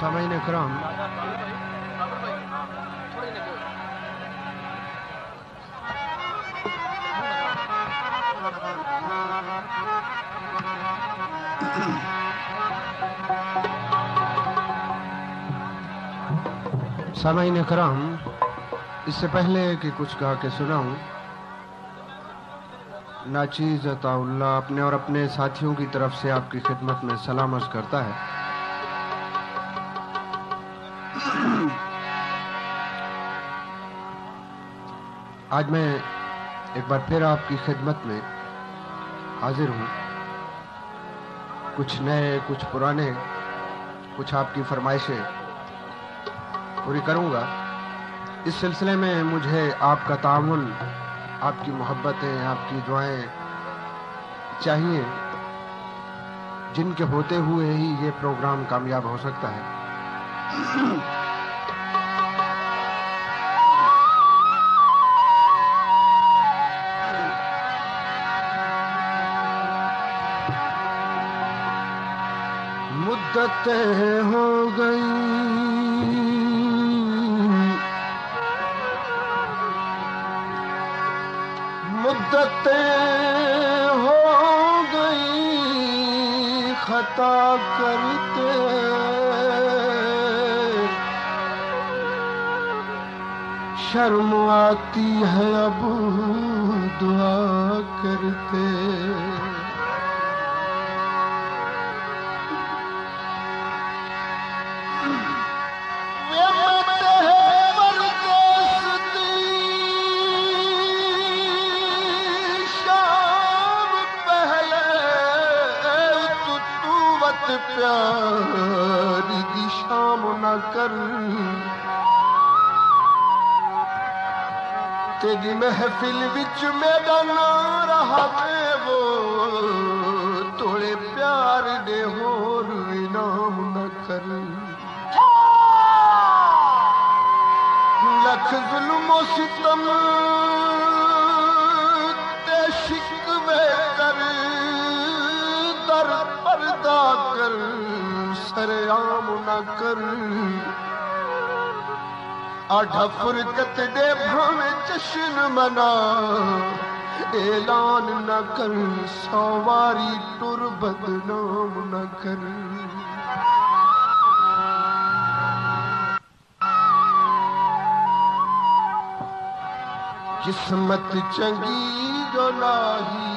सामाईन इकराम, सामाईन इकराम, इससे पहले कि कुछ गा के सुनाऊं, नाचीज़ अताउल्लाह अपने और अपने साथियों की तरफ से आपकी खिदमत में सलाम अर्ज़ करता है। आज मैं एक बार फिर आपकी खिदमत में हाजिर हूँ। कुछ नए, कुछ पुराने, कुछ आपकी फरमाइशें पूरी करूँगा। इस सिलसिले में मुझे आपका ताउन, आपकी मोहब्बतें, आपकी दुआएं चाहिए, जिनके होते हुए ही ये प्रोग्राम कामयाब हो सकता है। मुद्दतें हो गई, मुद्दतें हो गई खता करते, शर्म आती है अब दुआ करते। प्यारी दी शाम न कर, तेरी महफिल विच मेरा ना रहा मैं वो, तोड़े प्यार दे होर इनाम न कर। लख जुल्मो सितम ते शिकवे कर, दर पर्दा कर, सरेआम न कर। आढ़ा फुरकत दे भावे जश्न मना, ऐलान न कर, सवारी टुर बदनाम न कर। किस्मत चंगी जो लाही,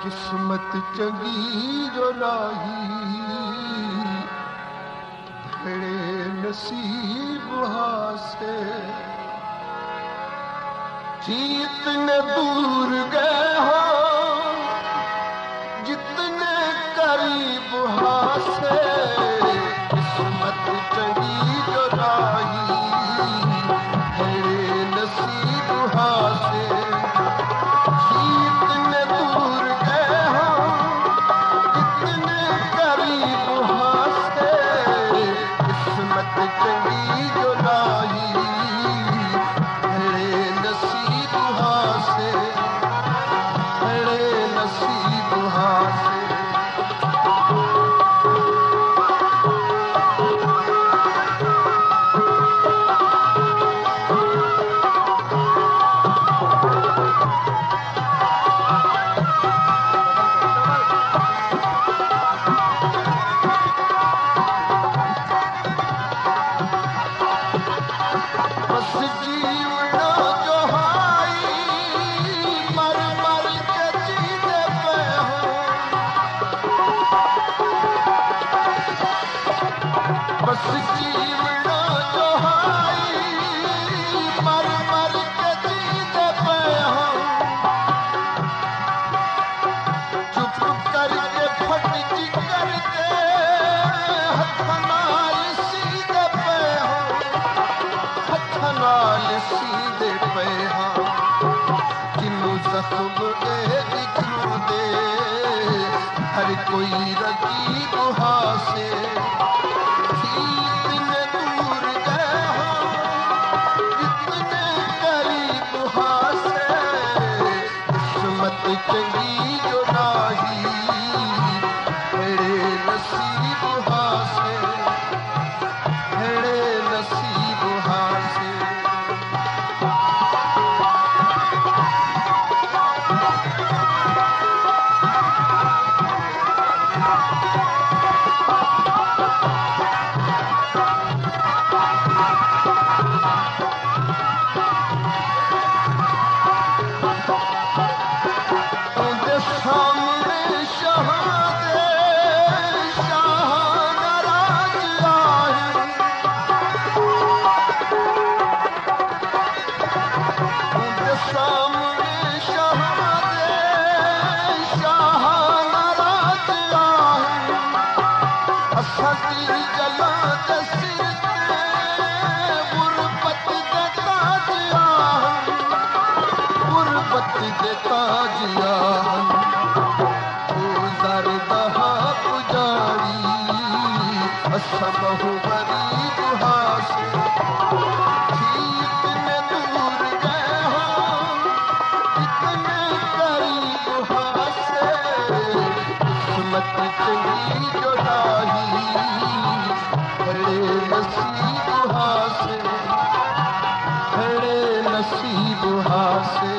किस्मत चंगी जो लाही, भेड़े नसीब हासे। जितने दूर गए हो, जितने करीब हासे, किस्मत चंगी जो लाही, भेड़े नसीब हासे। जितने दूर गए हो, जितने करीब हासे, किस्मत चंगी जो लाई, बड़े नसीब हासे, बड़े नसीब हासे। बस जीवना जो हाई, मर मर के जीते पे हो, चुप करके फटकी करके हथ नाल सीधे पे हो, हथ नाल सीधे पे हो। किनू जख्म दिखा दे हर कोई रगी गुहा से। जितने दूर गए हो, जितने करीब हासे, किस्मत चंगी जो नाही, बड़े जिया ओ जरदहा पुजारी असबहु बरी दुहासे ठीक ने दूर गए हो इतने करीब हासे किस्मत चंगी जो राही बड़े नसीब हासे बड़े नसीब हासे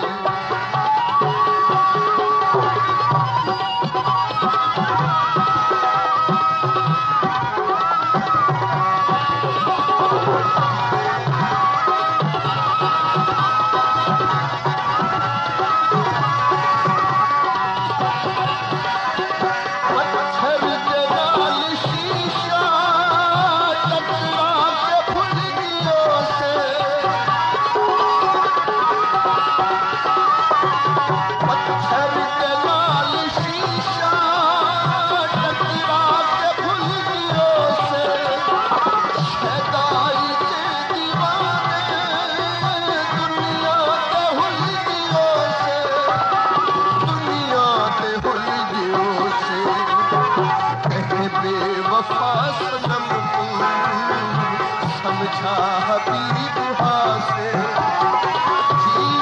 समझा हबीब हासे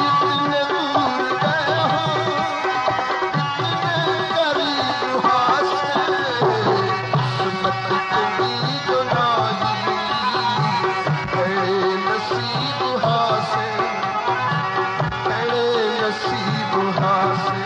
इतने दूर गए हो इतने करीब हासे किस्मत चंगी जो राही बड़े नसीब हासे बड़े नसीब हासे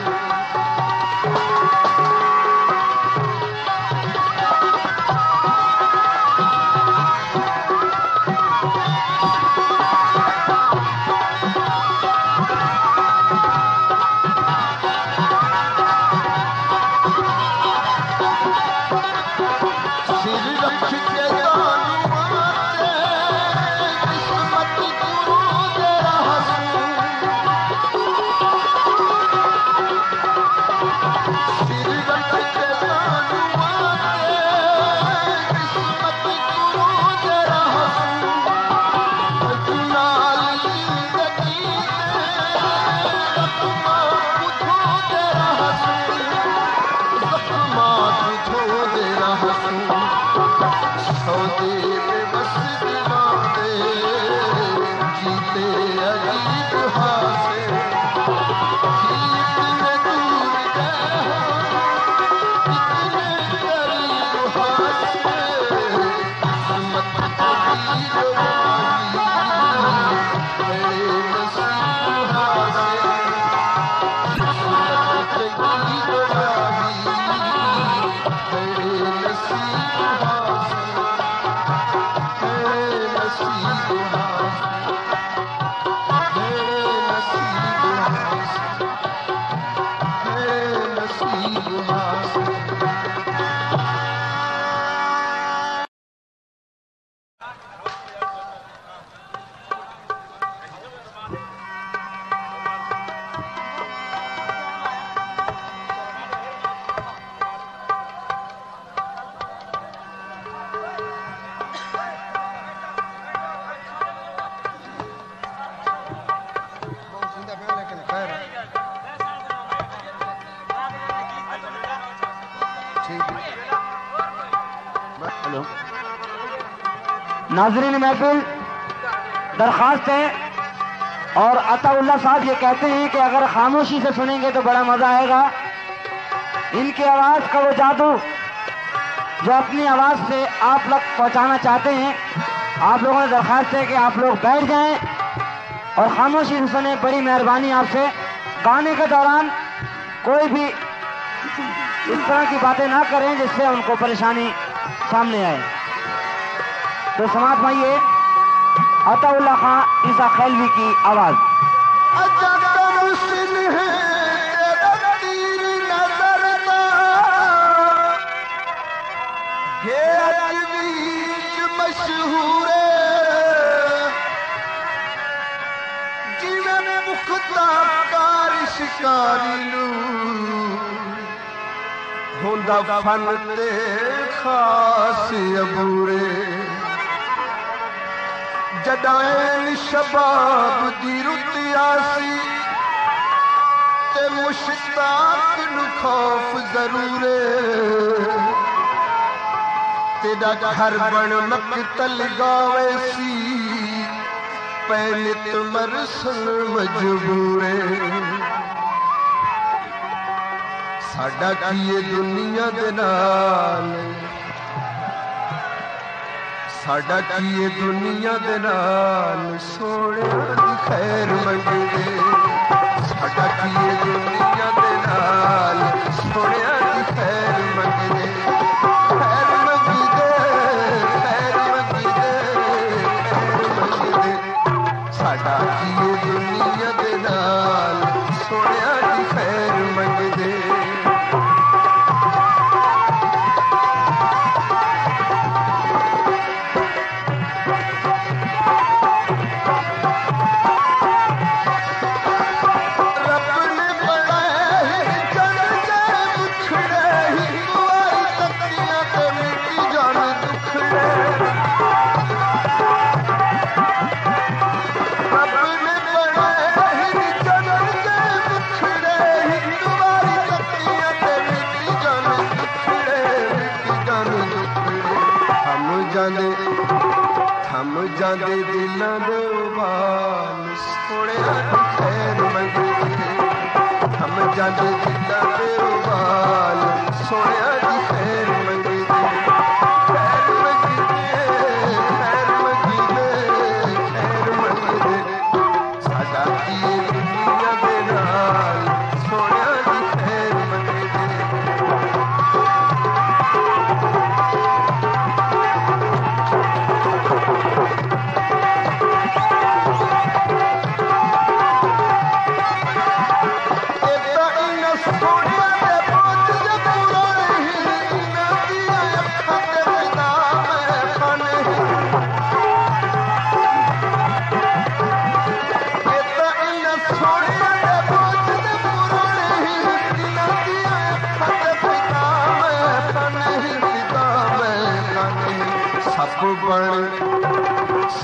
नाज़रीन महफिल, दरख्वास्त है और अताउल्लाह साहब ये कहते हैं कि अगर खामोशी से सुनेंगे तो बड़ा मजा आएगा। इनकी आवाज का वो जादू जो अपनी आवाज से आप लोग पहुंचाना चाहते हैं, आप लोगों ने दरख्वास्त है कि आप लोग बैठ जाएं और खामोशी से सुने। बड़ी मेहरबानी आपसे। गाने के दौरान कोई भी इस तरह की बातें ना करें जिससे उनको परेशानी सामने आए। तो समाज भाइये, अताउल्लाह खां ईसा खैलवी की आवाज। मशहूर जिन्हें मुख्ता कारी शिकारी होंदा फन ते खास अबूरे जडाएन शबाब दी रुत आसी ते मुश्ताक नु खौफ जरूर तेरा घर बन मकतल गावे सी पैनित मरसन मजबूरे साडा कीए दुनिया दे नाल साडा कीए दुनिया दे नाल सोहणिया दी खैर मंगदे साडा कीए दुनिया दे नाल सोहणिया दी खैर मंगदे खैर मंगदे खैर मंगदे खैर मंगदे साडा कीए दुनिया दे नाल सोहणिया दी खैर मंगदे जांदे दिलां दे उबाल सोहणिया दी खैर मंगदे हम जांदे दिलां दे उबाल सोहणिया दी खैर मंगदे खैर मंगदे खैर मंगदे खैर मंगदे साडा कीए दुनिया दे नाल सोहणिया दी खैर मंगदे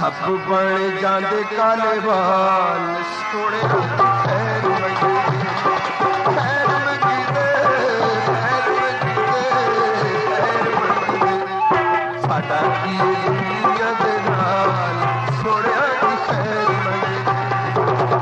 सब बन जांदे काले बाल सोहणिया दी खैर मंगदे खैर मंगदे खैर मंगदे खैर मंगदे साडा कीए दुनिया दे नाल सोहणिया दी खैर मंगदे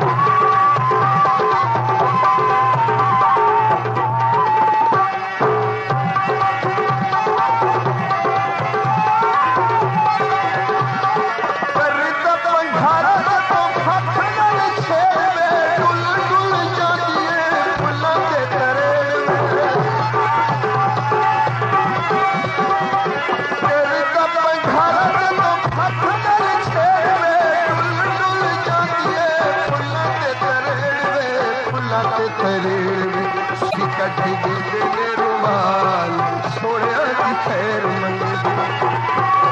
रुमाल सोहणिया दी खैर मंगदे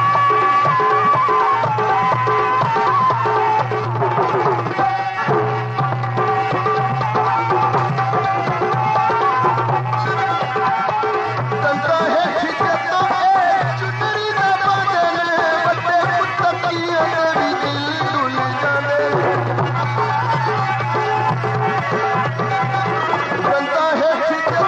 कंधा है खिचे तो चुनरी दा बांधे ने बड़े मुत्तकियां दे भी दिल डुल जांदे कंधा है खिचे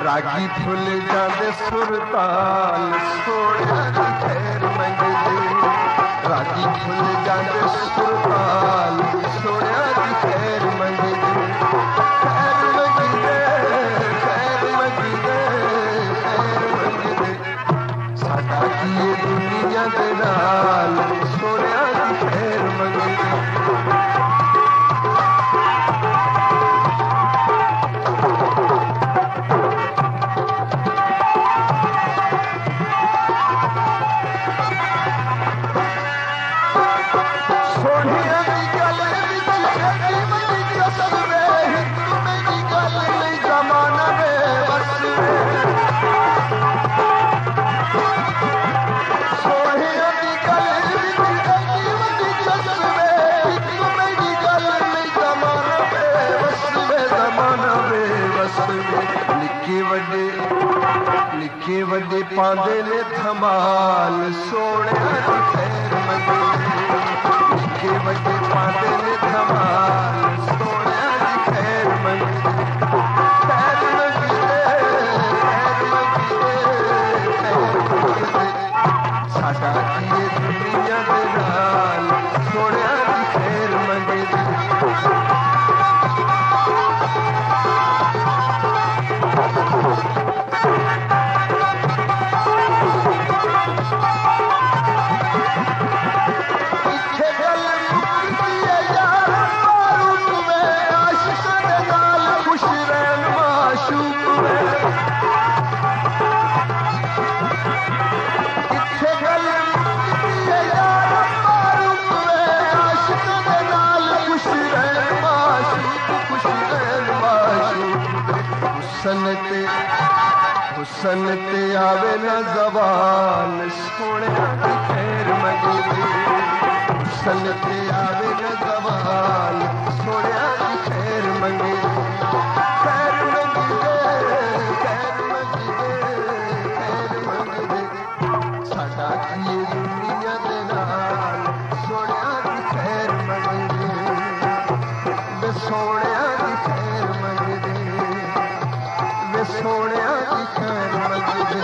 रागी फुल जांदे सुरताल सोहणिया दी खैर मंगदे रागी फुल जांदे सुरताल सोहणिया दी खैर मंगदे खैर मंगदे खैर मंगदे खैर मंगदे साडा कीए दुनिया दे नाल सोहणिया दी खैर मंगदे सोहणिया दी गल वजे पांदे ने धमाल सोने दी खैर मंगे निके वजे पांदे ने धमाल सोने दी खैर मंगे खैर मंगे साडा की दुनिया दे नाल सोने दी खैर मंगे हुसन ते आवे न ज़बान सोने दी खैर मंगे हुसन ते आवे न ज़बान सोने दी खैर मंगे खैर मंगे साडा की दुनिया दे नाल सोने दी खैर मंगे वे सोने दी खैर मंगे वे सोने दी खैर मंगे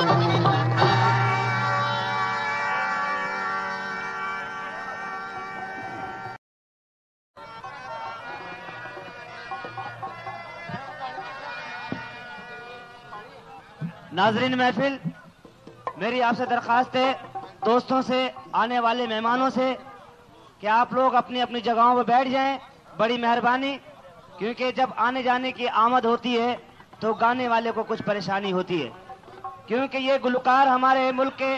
नाजरीन महफिल, मेरी आपसे दरख्वास्त है दोस्तों से, आने वाले मेहमानों से, कि आप लोग अपनी अपनी जगहों पर बैठ जाएं। बड़ी मेहरबानी, क्योंकि जब आने जाने की आमद होती है तो गाने वाले को कुछ परेशानी होती है, क्योंकि ये गुलकार हमारे मुल्क के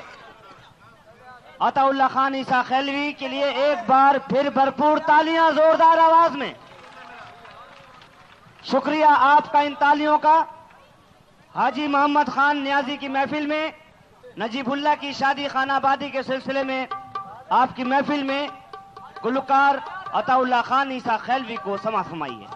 अताउल्लाह खान ईसा खैलवी के लिए एक बार फिर भरपूर तालियां जोरदार आवाज में। शुक्रिया आपका इन तालियों का। हाजी मोहम्मद खान नियाजी की महफिल में, नजीबुल्लाह की शादी खानाबादी के सिलसिले में आपकी महफिल में गुलकार अताउल्लाह खान ईसा खैलवी को समा फरमाइए।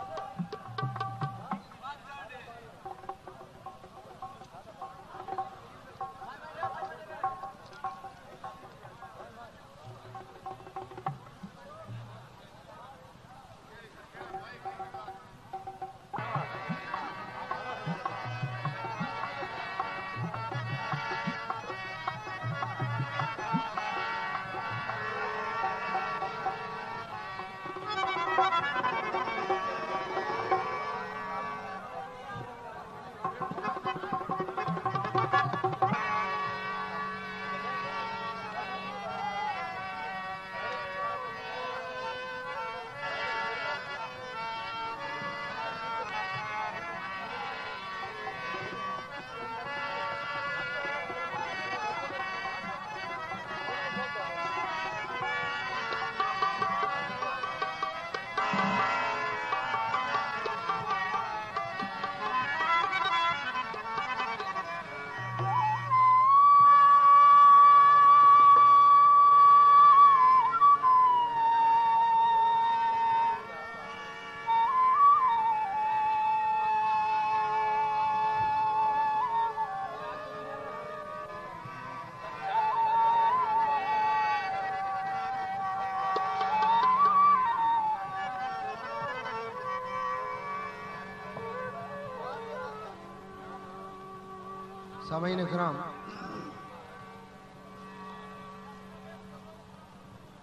सामईन इकराम,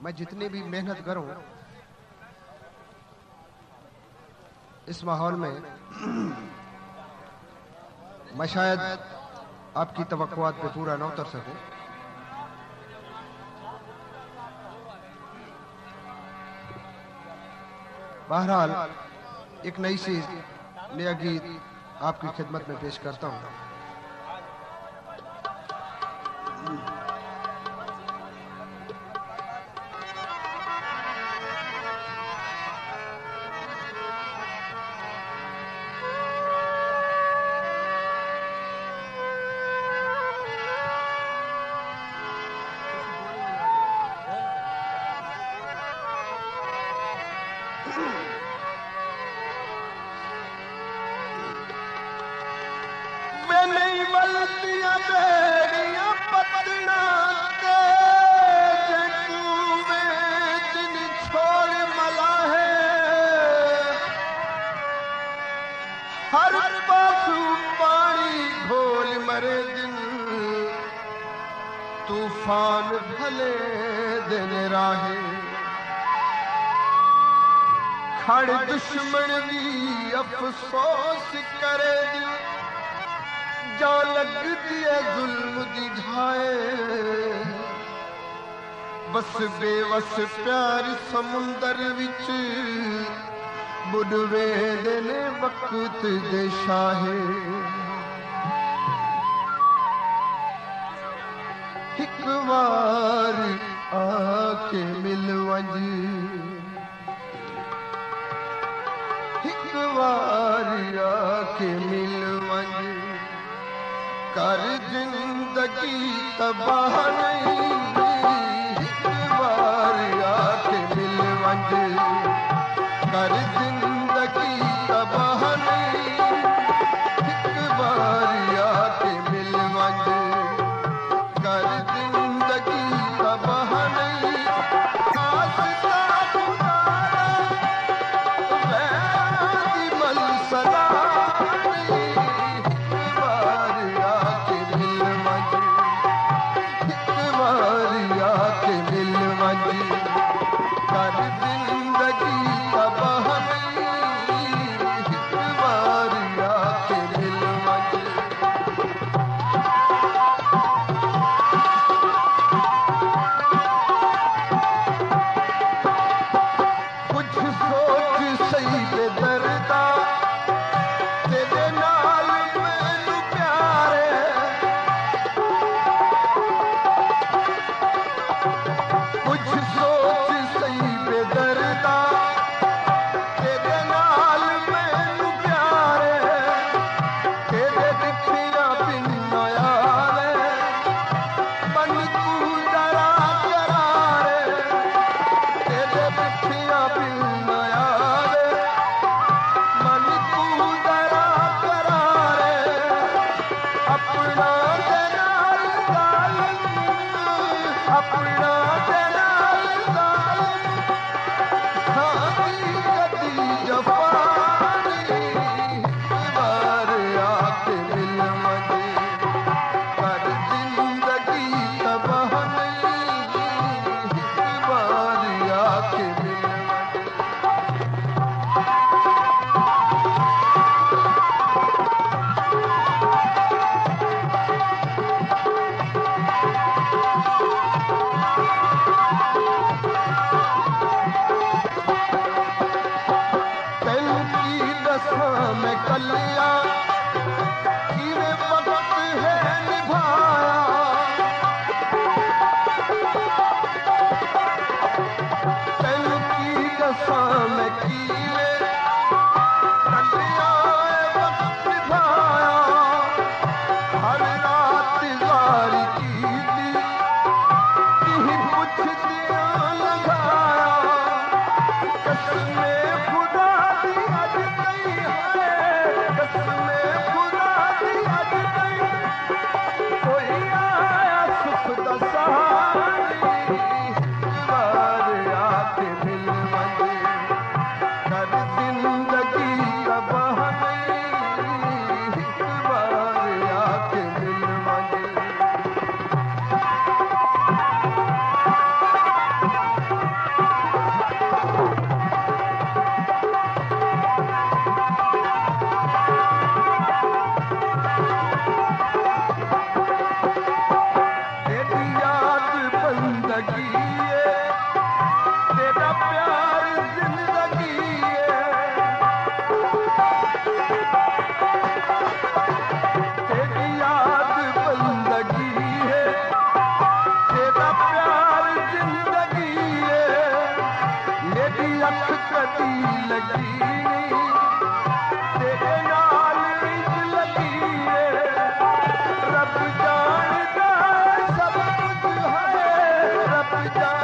मैं जितनी भी मेहनत करूं इस माहौल में, मैं शायद आपकी तवक्कुआत पे पूरा न उतर सकूं। बहरहाल एक नई सी नया गीत आपकी खिदमत में पेश करता हूं। नहीं मलतियां तूफान भले दिन राहे खड़ दुश्मन भी अफसोस करे दिल जा लगती है जुल्म दी ढाए बस बेवस प्यार समुंदर विच बुडवे ने वक्त दे शाहे एक बार आके मिल वंज एक बार आके मिल वंज कर जिंदगी तबाह नहीं एक बार आके मिल वंज कर जिंदगी तबाह नहीं एक बार आके मिल वंज कर जिंदगी तबाह नहीं आसता तुम्हारा वैदी मल सदा नहीं एक बार आके मिल वंज एक बार आके मिल वंज कर जिंदगी तबाह नहीं एक बार आके मिल वंज में कलिया किवे वक्त है निभाया तेन की कसम में किवे कलिया वक्त निभाया हर रात जारी की थी कि कुछ दिया लगाया कसमें खुदा दी अज नहीं है कसमें खुदा दी अज नहीं कोई आया सुख दा सहारी बार आके मिल वंजे कर जिंदगी तबाह नहीं बार आके मिल वंजे तेरा प्यार जिंदगी तेरी याद बंदगी है तेरा प्यार जिंदगी मेरी अख कदी लगी नहीं तेरे नाल इज लगी रब जानदा सब कुछ है रब जानदा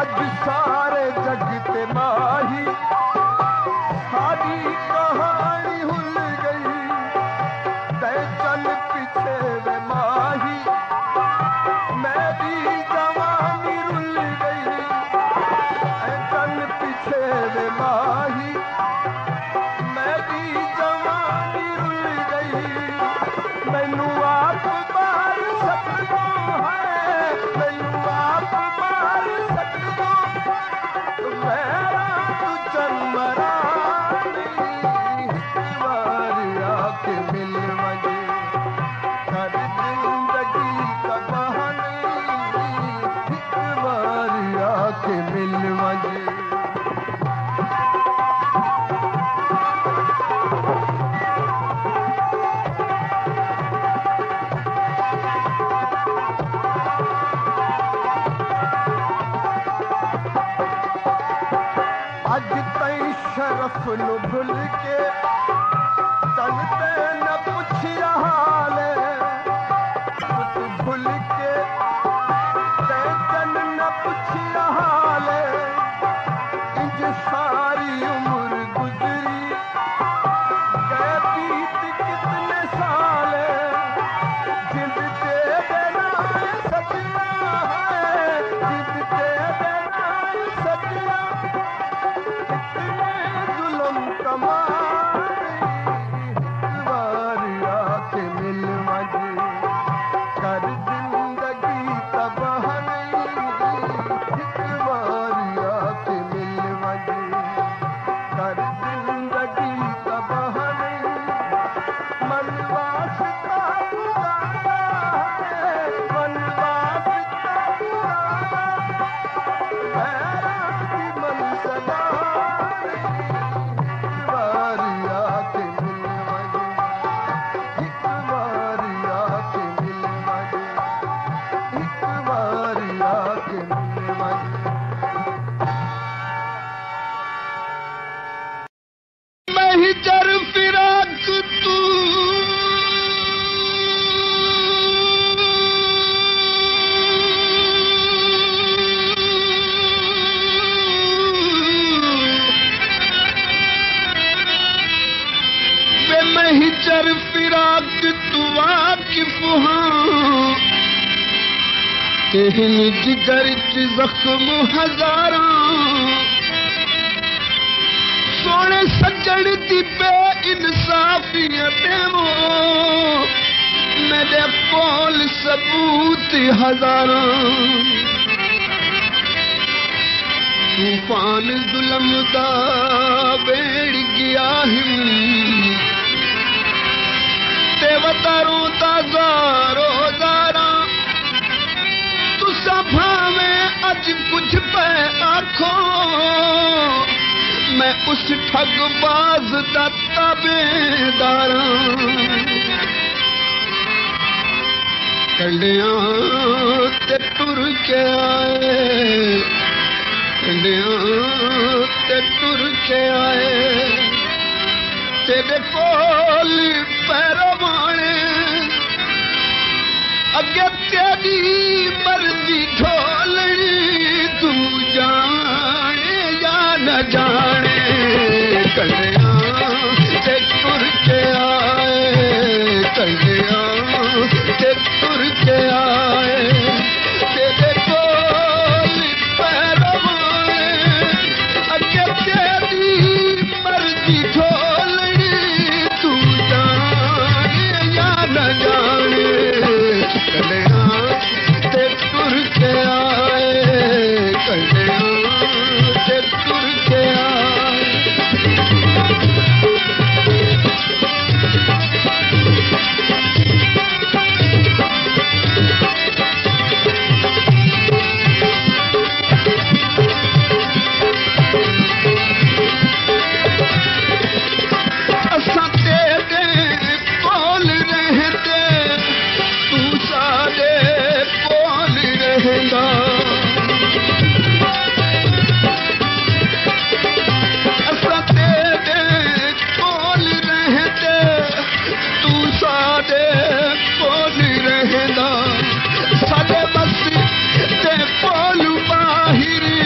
अज सारे जग ते माही सारी कहानी भूल गई ते चल पीछे वे माही मेरी जवानी रुल गई चल पीछे वे माही मेरी जवानी रुल गई मैनू आप मार सकदो है मैनू आप मार सकदो मेरा तू जन्मरा एक बार आके मिल मजे कर जिंदगी का बहाने एक बार आके मिल मजे अज तई शरफ नु भूल के चलते न पुछिया हाल तू भूल के ते चल न पुछिया हाल इंज सारी उम्र गुजरी गए बीत कितने साल जिंद तेरे नाल सजना है जिंद तेरे नाल सजना जुलम कमाई एक बार आके मिल मजे कर जिंदगी तबाह नहीं एक बार आके मिल मजे कर जिंदगी तबाह नहीं मन वास्ता पुराना है मन वास्ता पुराना मेरा की मन सदा चर फिराक तू वे मैं चर फिराक तू वाकिफ हाँ तेहन जिगर च जख्म हजारां सोने सज्जन दी बे इंसाफियत मेरे कोल सबूत हजारां तूफान जुलम दा बेड़ गया हिम ते वतारों दा ज़ारो ज़ारा तुसा भावे अज कुछ पे आखो मैं उस ठगबाज दा ताबेदारां कंडियां ते टुर के आए कंडियां ते टुर के आए तेरे कोल पैरवाने अगे तेरी मर्जी ढोलनी तू जाने या न जाने कंडियां ते टुर के आए कंडियां ते टुर के आए तेरे कोल पैरवाने अगे तेरी मर्जी ढोलनी तू जाने या न जाने कंडियां ते टुर के आए कंडियां ते टुर के आए साडे बस्ती ते पोल बाहिरी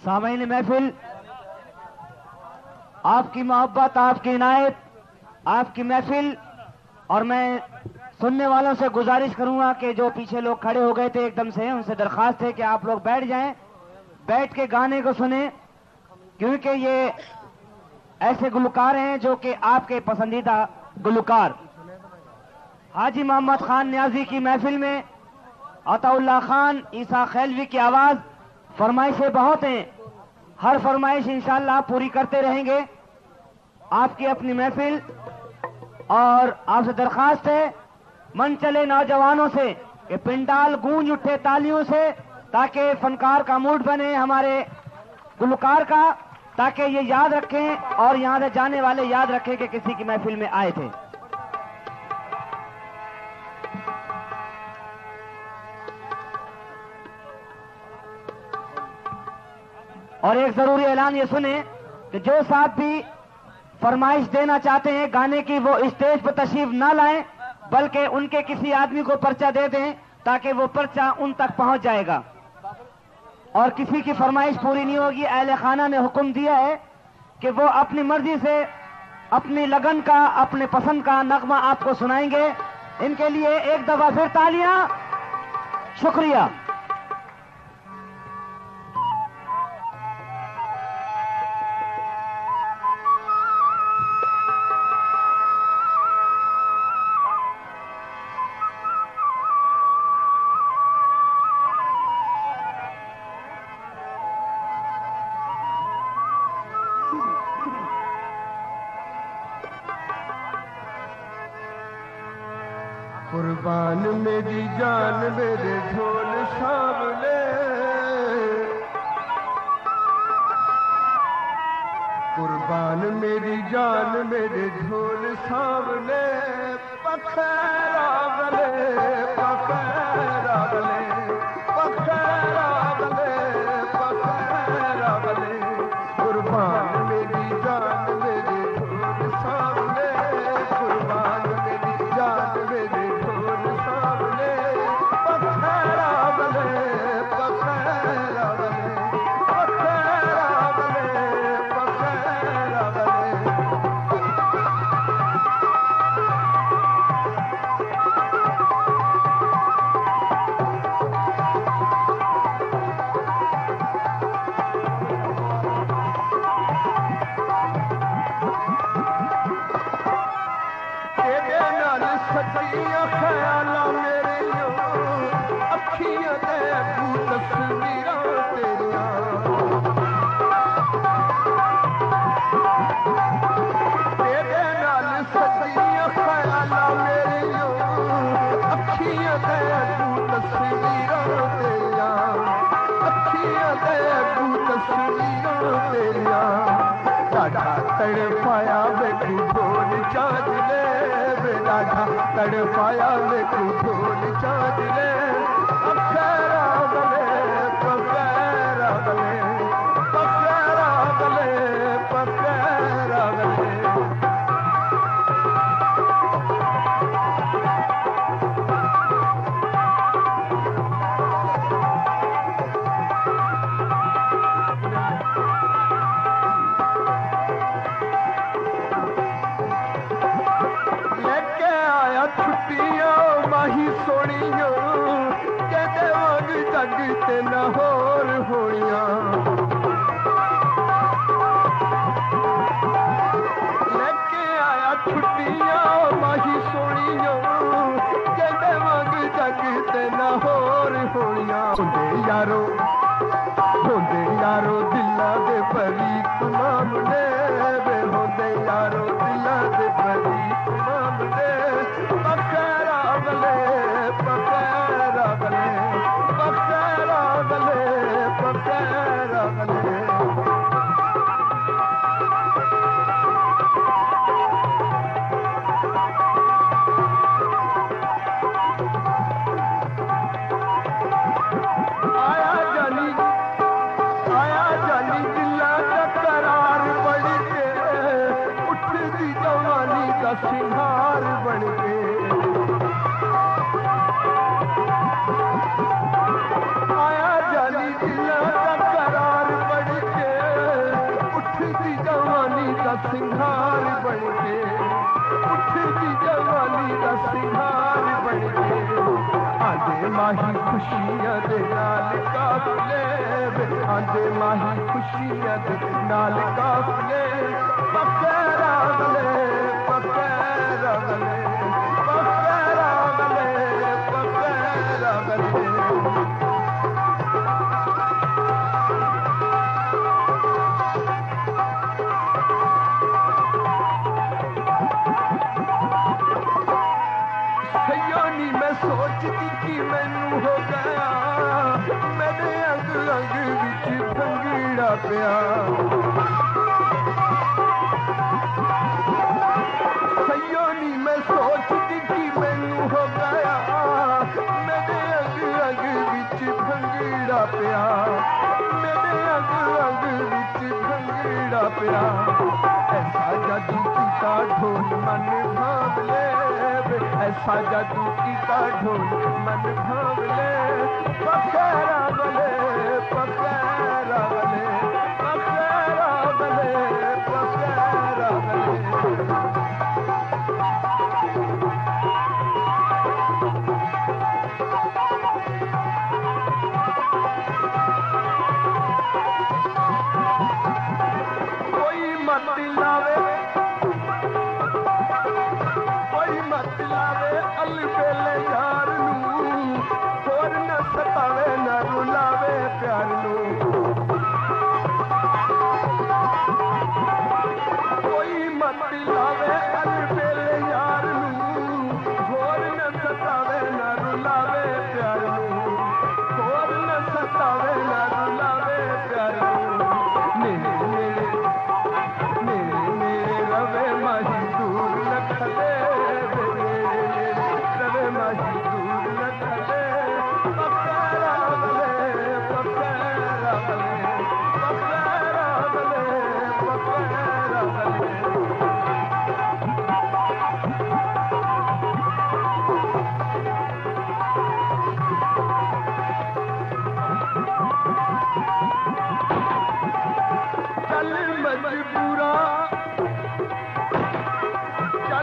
सामईन महफिल, आपकी मोहब्बत, आपकी इनायत, आपकी महफिल, और मैं सुनने वालों से गुजारिश करूंगा कि जो पीछे लोग खड़े हो गए थे एकदम से, उनसे दरखास्त है कि आप लोग बैठ जाएं, बैठ के गाने को सुने, क्योंकि ये ऐसे गुलकार हैं जो कि आपके पसंदीदा गुलकार। हाजी मोहम्मद खान न्याजी की महफिल में अताउल्लाह खान ईसा खैलवी की आवाज, फरमाइशें बहुत हैं, हर फरमाइश इंशाअल्लाह पूरी करते रहेंगे। आपकी अपनी महफिल, और आपसे दरखास्त है मन चले नौजवानों से कि पिंडाल गूंज उठे तालियों से, ताकि फनकार का मूड बने हमारे गुलकार का, ताकि ये याद रखें और यहां से जाने वाले याद रखें कि किसी की महफिल में आए थे। और एक जरूरी ऐलान ये सुने कि जो साहब भी फरमाइश देना चाहते हैं गाने की, वो स्टेज पर तशरीफ ना लाएं, बल्कि उनके किसी आदमी को पर्चा दे दें, ताकि वो पर्चा उन तक पहुंच जाएगा। और किसी की फरमाइश पूरी नहीं होगी। अहले खाना ने हुक्म दिया है कि वो अपनी मर्जी से, अपनी लगन का, अपने पसंद का नगमा आपको सुनाएंगे। इनके लिए एक दफा फिर तालियां, शुक्रिया। कुर्बान मेरी जान मेरे ढोल सामने, कुर्बान मेरी जान मेरे ढोल सामने, पखैरा गले पखैरा गले पखैरा गले पखैरा गले, कुर्बान मेरी जान मेरे ढोल सामने, कुर्बान मेरी जान मेरे ढोल सामने, पखैरा गले पखैरा गले पखैरा गले पखैरा गले। सच्चियां ख्यालां मेरियां अखियां ते तस्वीरां तेरियां, तेरे नाल सच्चियां ख्यालां मेरियां अखियां ते तस्वीरां तेरियां, अखियां ते तस्वीरां तेरियां, डाढा तड़पाया बेटू ढोल चांदले, डाढा तड़पाया बेटू ढोल चांदले, पखैरा गले पखैरा गले पखैरा गले पखैरा गले। छुट्टियां माही सोनिया कहते वग जग ते लाहौर होनियां, लेके आया छुट्टियां माही सोनिया कहते वग जग ते लाहौर होनियां, होंदे यारो दिलां दे बरीक मामले वे, होंदे यारो दिलां दे बरीक मामले, पखैरा गले पखैरा गले पखैरा गले पखैरा गले। आया जानी दिला का करार बढ़ के, उठती जवानी का सिंगार बन के, आया जानी दिला का करार बढ़ के, उठती जवानी का सिंगार बन के, उठती जवानी का सिंगार बन के, आंदे माही खुशियां दे नाल काफले, आंदे माही खुशियां दे नाल काफले, पखैरा गले पखैरा गले पखैरा गले पखैरा गले। सयोनी मैं सोचती कि मैनू हो गया, मेरे अंग अंग विच भंगड़ा पिया, सयोनी मैं सोचती कि मैनू हो गया, मेरे अंग अंग विच भंगड़ा पिया, मेरे अंग अंग विच भंगड़ा पिया, ऐसा जादू कीता ढोल मन भाव ले, ऐसा जादू कीता ढोल मन भाव ले, पखैरा गले पखैरा गले पखैरा गले पखैरा गले। कोई मत लावे अलबेले यार नू, होर न सतावे न रुलावे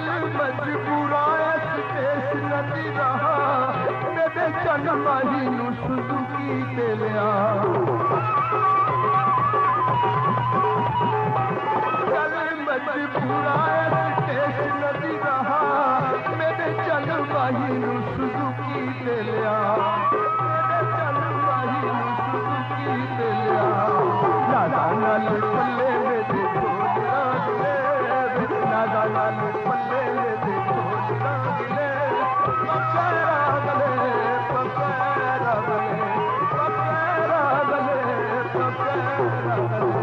चल मजबूरा देश नदी रहा मेरे जन्म ही नु सुजुकी ते लिया चल मजबूरा देश नदी रहा मेरे जन्म ही नु सुजुकी ते लिया मेरे जन्म ही नु सुजुकी ते लिया दादा नाल पल्ले मेरे ढोलना गिले दादा नाल पल्ले मेरे ढोलना गिले पकड़ा गले पकड़ा गले पकड़ा गले पकड़ा गले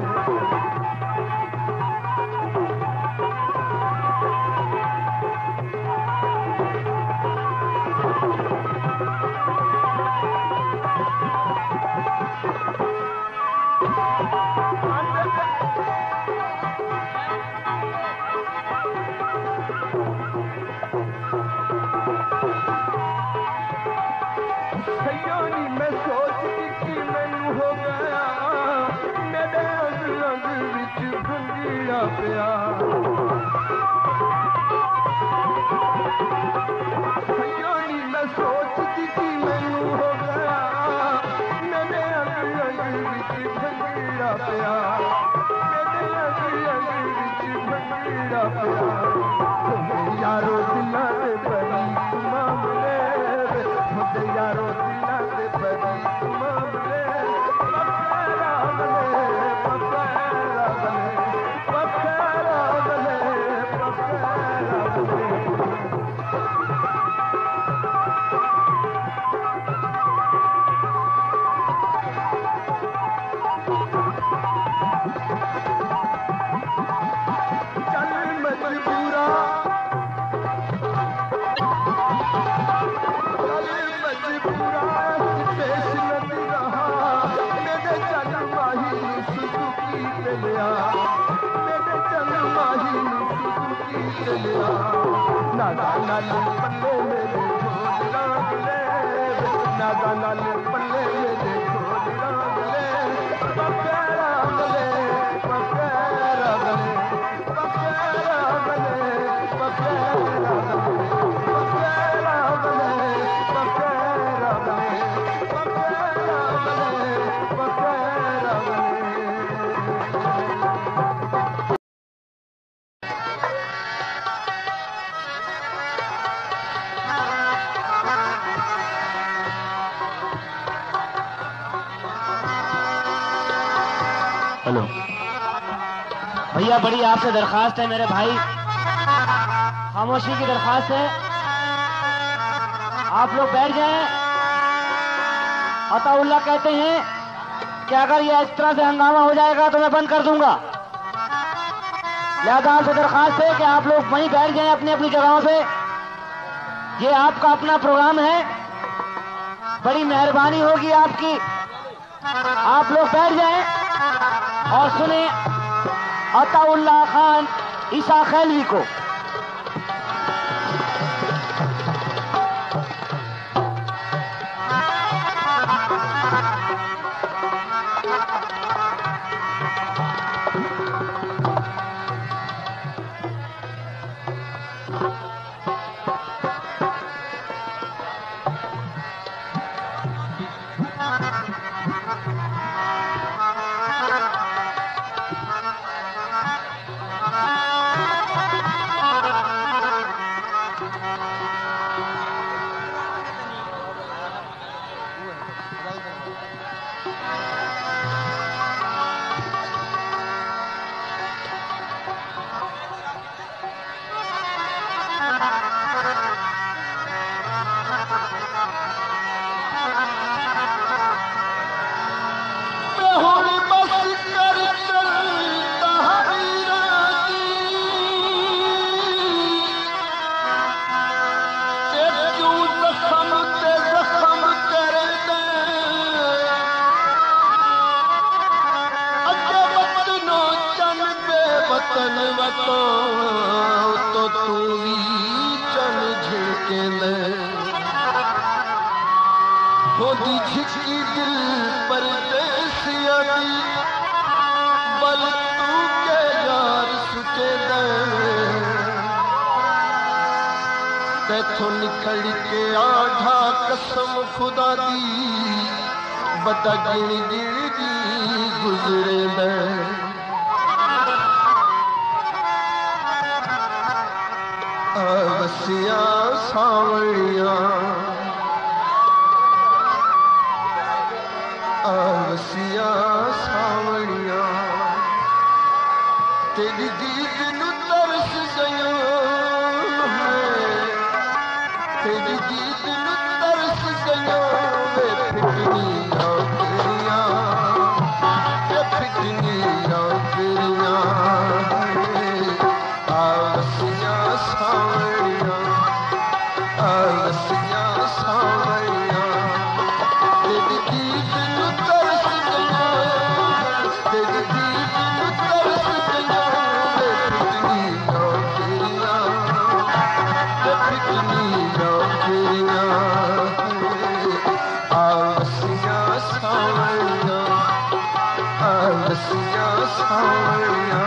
यारो दिला दे बड़ी मामले मुझे यारो दिला दे बड़ी मामले पकड़ा गले पकड़ा गले पकड़ा गले पकड़ा गले नादा नाल पल्ले मेरे ढोलना गिले नादा नाल पल्ले मेरे ढोलना गिले पकड़ा गले पकड़ा गले पकड़ा गले पकड़ा गले पकड़ा गले पकड़ा गले पकड़ा गले पकड़ा गले हेलो भैया, बड़ी आपसे दरखास्त है मेरे भाई, खामोशी की दरखास्त है, आप लोग बैठ जाएं। अताउल्लाह कहते हैं कि अगर ये इस तरह से हंगामा हो जाएगा तो मैं बंद कर दूंगा। लिहाजा आपसे दरखास्त है कि आप लोग वहीं बैठ जाएं अपनी अपनी जगहों पे। ये आपका अपना प्रोग्राम है, बड़ी मेहरबानी होगी आपकी, आप लोग बैठ जाएं और सुने अताउल्लाह खान ईसा खैलवी को। तो तू चल झिड़के होदी झिकी दिल परदेसिया दी बल तू के यार सुटे दे तैथों निकल के आधा कसम खुदा दी बता गिण गिण दी गुजरे वसिया सावड़िया वसिया सावड़िया तेरी दीद नू तरस गयो तेरी दीद नू तरस गयो वे फिटनी तेरिया वे फिटनी तेरिया वसिया सावड़िया वसिया सावड़िया तेरी दीद नू तरस गयो तेरी दीद नू तरस गयो वे फिटनी तेरिया वे फिटनी तेरिया वसिया सावड़िया वसिया सावड़िया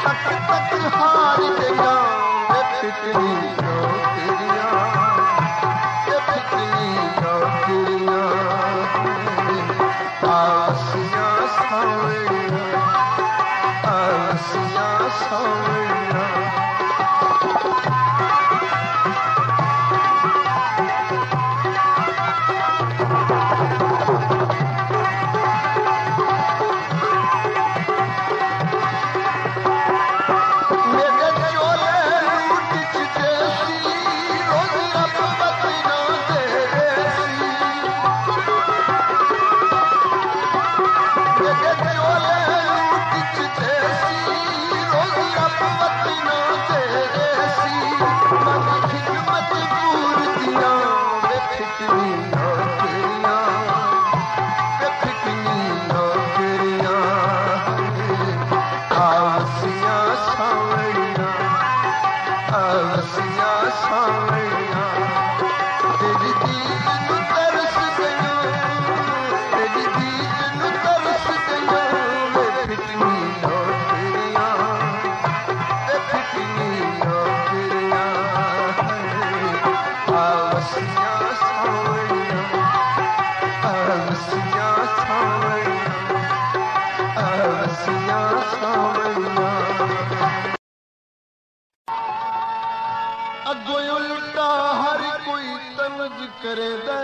तक तक हार गया वे फिकनी नौकरियां वे फिकनी नौकरियां आसियां सावरियां आसियां सावरियां करे दे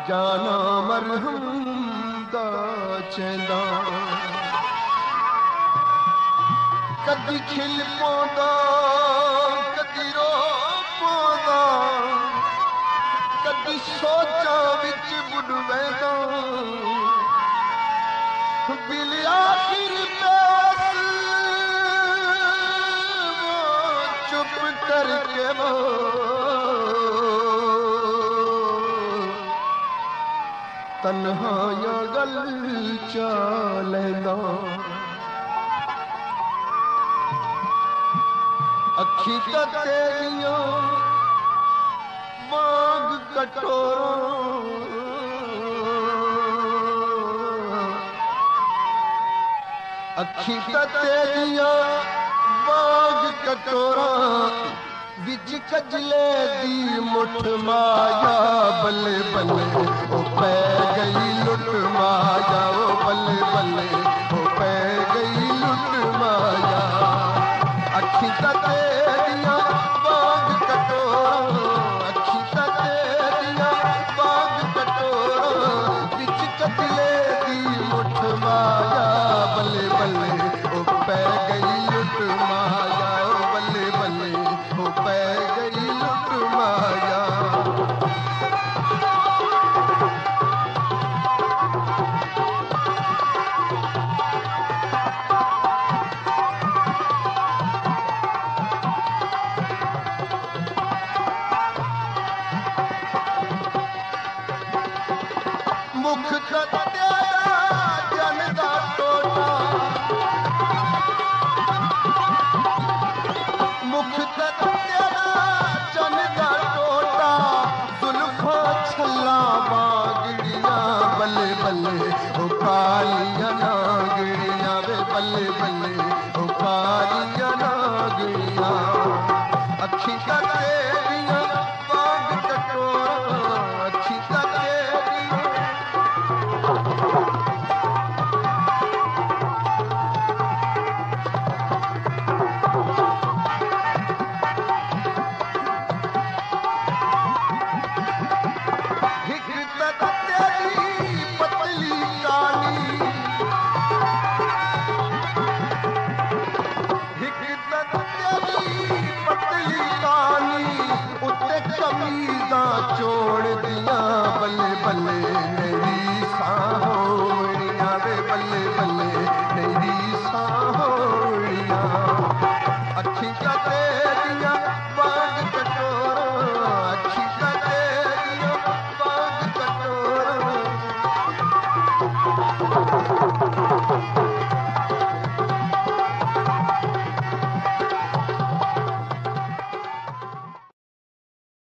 जाना मरहम दा चेंदा कदी खिल पौंदा कदी रो पौंदा कदी सोचा विच बुड़ वेंदा बिल आखिर करके वो तन्हाया गल चालेंदा अखी तेरियां वांग कटोरा अखी तेरियां वांग कटोरा बिच कजले दी मुठ माया बल्ले बल्ले ओ पै गई लुट माया ओ बल्ले बल्ले ओ पै गई लुट माया अखी तेरियां बाग कटोरा अखी तेरियां बाग कटोरा बिच कजले दी मुठ माया बल्ले बल्ले ओ पै गई लुट माया ओ बल्ले बल्ले ओ पै गई लुट माया मुख तेरा जन दा टोटा मुख तेरा जन दा टोटा जुल्फा छल्ला बागड़ियां बल्ले बल्ले ओ कालियां नागड़ियां वे बल्ले बल्ले ओ कालियां नागड़ियां अखी तेरियां बाग कटोरा अखी तेरियां तेरी